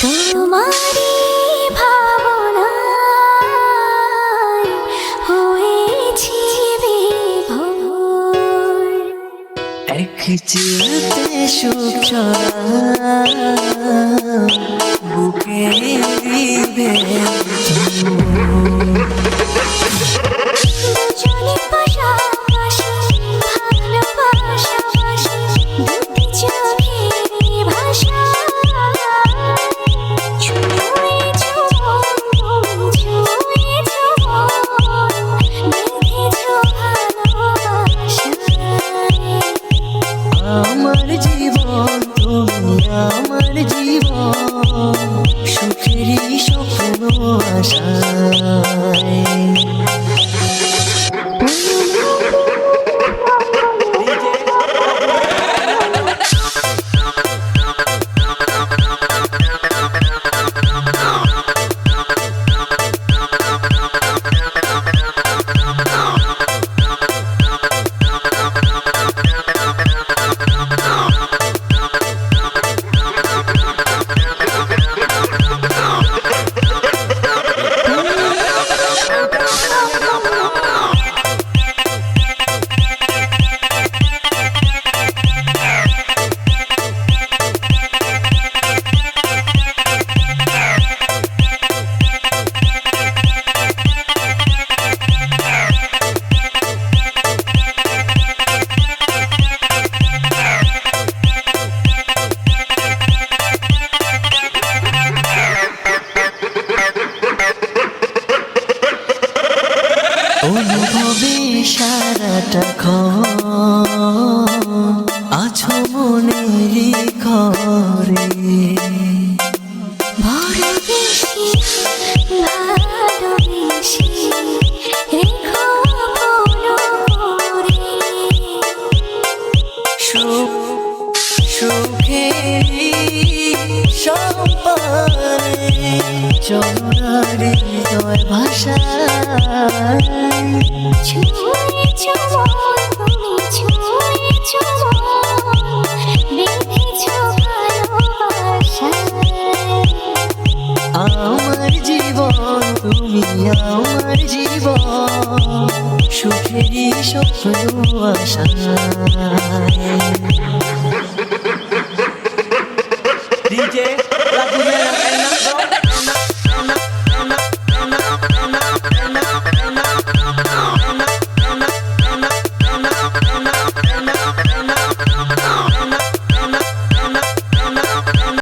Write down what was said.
তোমারি ভাবনায় হয়েছি বিভোর। এক চিলতে সুখ ছড়া বুকে দিবে দুজনে পাশাপাশি ভালোবাসাবাসি দুটি চোখের ভাষা ছুঁয়েছ ছুঁয়েছ বেঁধেছ ভালোবাসায়। আমার জীবন তুমি আমার জীবন সুখেরই স্বপ্ন আশায়। অনুভবে সারাটা আছো মনেরই ঘরে। বড় বেশি ভালোবেসে রেখো আপন করে। সুখেরই সম্পানে চলার হৃদয় ভাষায়। ছুঁয়েছ তুমি ছুঁয়েছ বেঁধেছ ভালোবাসায়। আমার জীবন তুমি আমার জীবন সুখেরই স্বপ্ন আশায়। DJ